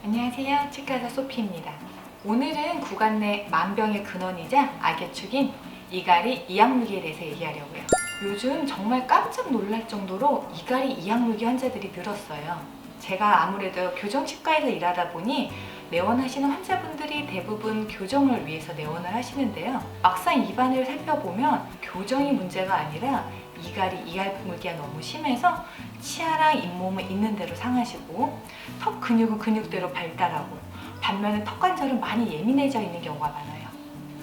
안녕하세요. 치과의사 소피입니다. 오늘은 구강 내 만병의 근원이자 악의 축인 이갈이 이악물기에 대해서 얘기하려고요. 요즘 정말 깜짝 놀랄 정도로 이갈이 이악물기 환자들이 늘었어요. 제가 아무래도 교정치과에서 일하다 보니 내원하시는 환자분들이 대부분 교정을 위해서 내원을 하시는데요. 막상 입안을 살펴보면 교정이 문제가 아니라 이갈물기가 너무 심해서 치아랑 잇몸은 있는 대로 상하시고 턱 근육은 근육대로 발달하고 반면에 턱관절은 많이 예민해져 있는 경우가 많아요.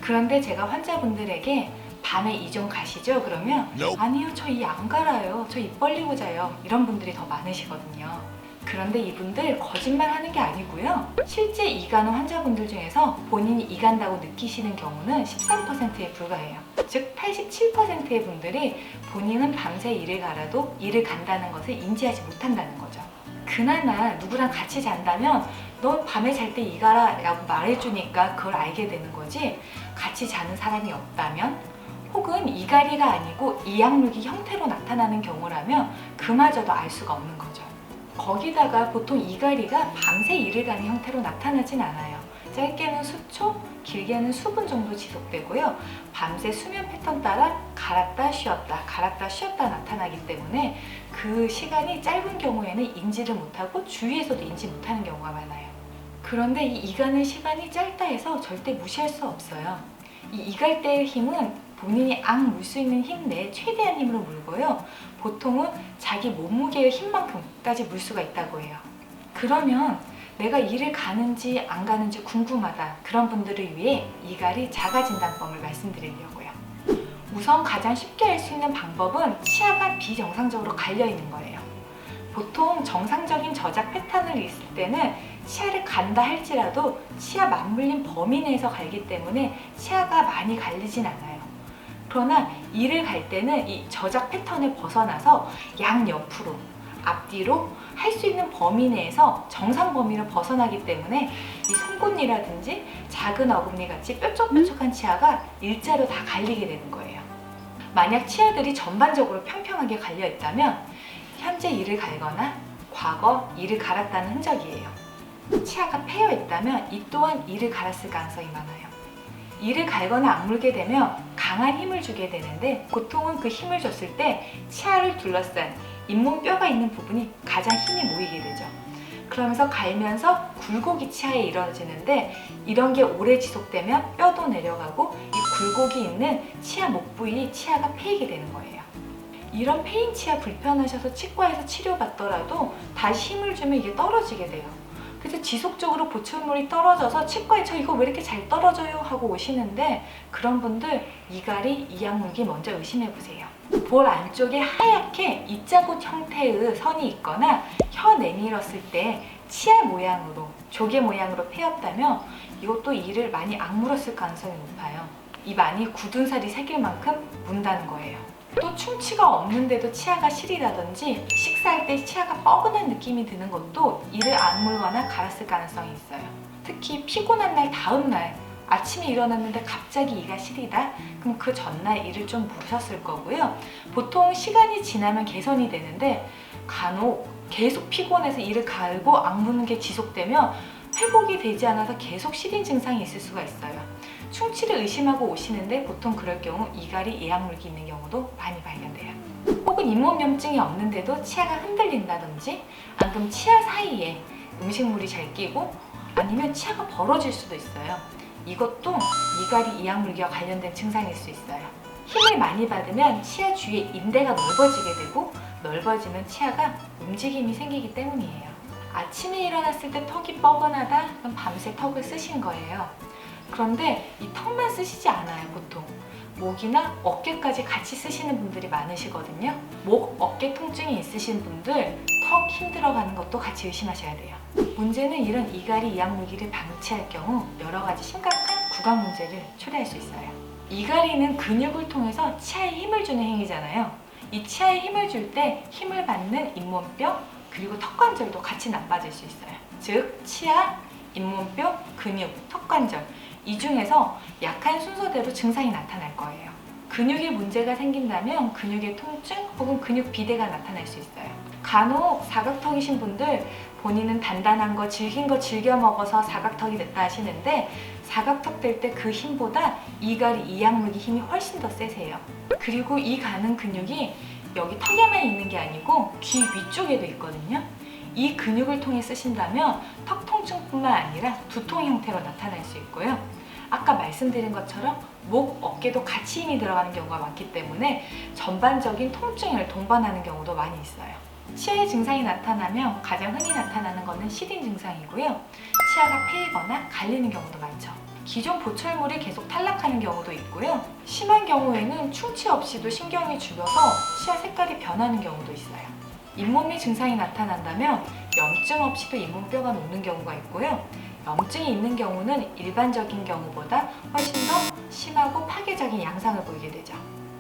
그런데 제가 환자분들에게 밤에 이 좀 가시죠? 그러면 아니요, 저 이 안 갈아요. 저 입 벌리고 자요. 이런 분들이 더 많으시거든요. 그런데 이분들 거짓말 하는 게 아니고요. 실제 이 가는 환자분들 중에서 본인이 이 간다고 느끼시는 경우는 13%에 불과해요. 즉 87%의 분들이 본인은 밤새 이를 갈아도 이를 간다는 것을 인지하지 못한다는 거죠. 그나마 누구랑 같이 잔다면 너 밤에 잘 때 이 가라 라고 말해주니까 그걸 알게 되는 거지, 같이 자는 사람이 없다면 혹은 이갈이가 아니고 이악물기 형태로 나타나는 경우라면 그마저도 알 수가 없는 거죠. 거기다가 보통 이갈이가 밤새 이를 가는 형태로 나타나진 않아요. 짧게는 수초, 길게는 수분 정도 지속되고요. 밤새 수면 패턴 따라 갈았다 쉬었다 나타나기 때문에 그 시간이 짧은 경우에는 인지를 못하고 주위에서도 인지 못하는 경우가 많아요. 그런데 이 이가는 시간이 짧다 해서 절대 무시할 수 없어요. 이 이갈대의 힘은 본인이 악 물 수 있는 힘 내에 최대한 힘으로 물고요. 보통은 자기 몸무게의 힘만큼까지 물 수가 있다고 해요. 그러면 내가 이를 가는지 안 가는지 궁금하다, 그런 분들을 위해 이갈이 자가진단법을 말씀드리려고요. 우선 가장 쉽게 알 수 있는 방법은 치아가 비정상적으로 갈려 있는 거예요. 보통 정상적인 저작 패턴을 있을 때는 치아를 간다 할지라도 치아 맞물림 범위 내에서 갈기 때문에 치아가 많이 갈리진 않아요. 그러나 이를 갈 때는 이 저작 패턴을 벗어나서 양옆으로, 앞뒤로 할 수 있는 범위 내에서 정상 범위를 벗어나기 때문에 이 송곳니라든지 작은 어금니 같이 뾰족뾰족한 치아가 일자로 다 갈리게 되는 거예요. 만약 치아들이 전반적으로 평평하게 갈려 있다면 현재 이를 갈거나 과거 이를 갈았다는 흔적이에요. 치아가 패여 있다면 이 또한 이를 갈았을 가능성이 많아요. 이를 갈거나 악물게 되면 강한 힘을 주게 되는데, 보통은 그 힘을 줬을 때 치아를 둘러싼 잇몸 뼈가 있는 부분이 가장 힘이 모이게 되죠. 그러면서 갈면서 굴곡이 치아에 이루어지는데, 이런 게 오래 지속되면 뼈도 내려가고 이 굴곡이 있는 치아 목 부위 치아가 패이게 되는 거예요. 이런 패인 치아 불편하셔서 치과에서 치료받더라도 다시 힘을 주면 이게 떨어지게 돼요. 그래서 지속적으로 보철물이 떨어져서 치과에 저 이거 왜 이렇게 잘 떨어져요? 하고 오시는데, 그런 분들 이갈이 이악물기 먼저 의심해보세요. 볼 안쪽에 하얗게 E자곳 형태의 선이 있거나 혀 내밀었을 때 치아 모양으로, 조개 모양으로 패였다면 이것도 이를 많이 악물었을 가능성이 높아요. 입 안이 굳은 살이 새길 만큼 문다는 거예요. 또 충치가 없는데도 치아가 시리다든지 식사할 때 치아가 뻐근한 느낌이 드는 것도 이를 악물거나 갈았을 가능성이 있어요. 특히 피곤한 날 다음 날 아침에 일어났는데 갑자기 이가 시리다? 그럼 그 전날 이를 좀 무셨을 거고요. 보통 시간이 지나면 개선이 되는데 간혹 계속 피곤해서 이를 갈고 악무는 게 지속되면 회복이 되지 않아서 계속 시린 증상이 있을 수가 있어요. 충치를 의심하고 오시는데 보통 그럴 경우 이갈이 이악물기 있는 경우도 많이 발견돼요. 혹은 잇몸염증이 없는데도 치아가 흔들린다든지, 안 그럼 치아 사이에 음식물이 잘 끼고, 아니면 치아가 벌어질 수도 있어요. 이것도 이갈이 이악물기와 관련된 증상일 수 있어요. 힘을 많이 받으면 치아 주위에 인대가 넓어지게 되고, 넓어지면 치아가 움직임이 생기기 때문이에요. 아침에 일어났을 때 턱이 뻐근하다? 그럼 밤새 턱을 쓰신 거예요. 그런데 이 턱만 쓰시지 않아요. 보통 목이나 어깨까지 같이 쓰시는 분들이 많으시거든요. 목, 어깨 통증이 있으신 분들 턱 힘들어가는 것도 같이 의심하셔야 돼요. 문제는 이런 이갈이 이악물기를 방치할 경우 여러 가지 심각한 구강 문제를 초래할 수 있어요. 이갈이는 근육을 통해서 치아에 힘을 주는 행위잖아요. 이 치아에 힘을 줄 때 힘을 받는 잇몸뼈 그리고 턱관절도 같이 나빠질 수 있어요. 즉 치아, 잇몸뼈, 근육, 턱관절, 이 중에서 약한 순서대로 증상이 나타날 거예요. 근육에 문제가 생긴다면 근육의 통증 혹은 근육 비대가 나타날 수 있어요. 간혹 사각턱이신 분들 본인은 단단한 거, 질긴 거 즐겨 먹어서 사각턱이 됐다 하시는데 사각턱 될 때 그 힘보다 이갈이 이악물기 힘이 훨씬 더 세세요. 그리고 이 가는 근육이 여기 턱에만 있는 게 아니고 귀 위쪽에도 있거든요. 이 근육을 통해 쓰신다면 턱 통증뿐만 아니라 두통 형태로 나타날 수 있고요. 아까 말씀드린 것처럼 목, 어깨도 같이 힘이 들어가는 경우가 많기 때문에 전반적인 통증을 동반하는 경우도 많이 있어요. 치아의 증상이 나타나면 가장 흔히 나타나는 것은 시딘 증상이고요. 치아가 패이거나 갈리는 경우도 많죠. 기존 보철물이 계속 탈락하는 경우도 있고요. 심한 경우에는 충치 없이도 신경이 죽여서 치아 색깔이 변하는 경우도 있어요. 잇몸의 증상이 나타난다면 염증 없이도 잇몸뼈가 녹는 경우가 있고요. 염증이 있는 경우는 일반적인 경우보다 훨씬 더 심하고 파괴적인 양상을 보이게 되죠.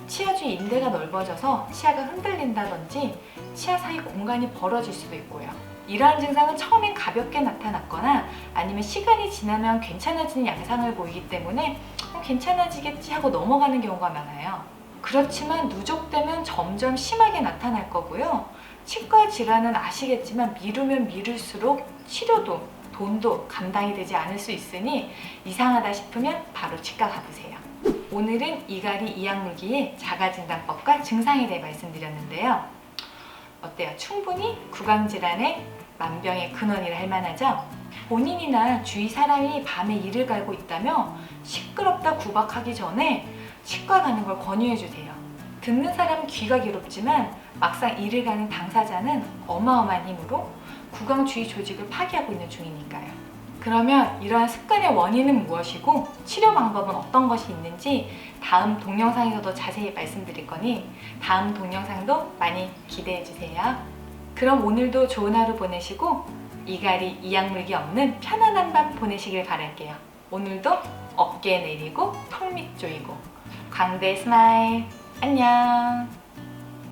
치아 주위 인대가 넓어져서 치아가 흔들린다든지 치아 사이 공간이 벌어질 수도 있고요. 이러한 증상은 처음엔 가볍게 나타났거나 아니면 시간이 지나면 괜찮아지는 양상을 보이기 때문에 괜찮아지겠지 하고 넘어가는 경우가 많아요. 그렇지만 누적되면 점점 심하게 나타날 거고요. 치과 질환은 아시겠지만 미루면 미룰수록 치료도 돈도 감당이 되지 않을 수 있으니 이상하다 싶으면 바로 치과 가보세요. 오늘은 이갈이 이악물기의 자가진단법과 증상에 대해 말씀드렸는데요. 어때요? 충분히 구강질환의 만병의 근원이라 할 만하죠? 본인이나 주위 사람이 밤에 이를 갈고 있다면 시끄럽다 구박하기 전에 치과 가는 걸 권유해주세요. 듣는 사람은 귀가 괴롭지만 막상 이를 가는 당사자는 어마어마한 힘으로 구강 주위 조직을 파괴하고 있는 중이니까요. 그러면 이러한 습관의 원인은 무엇이고 치료 방법은 어떤 것이 있는지 다음 동영상에서도 자세히 말씀드릴 거니 다음 동영상도 많이 기대해 주세요. 그럼 오늘도 좋은 하루 보내시고 이갈이 이악물기 없는 편안한 밤 보내시길 바랄게요. 오늘도 어깨 내리고 턱 밑 조이고 광대 스마일 안녕.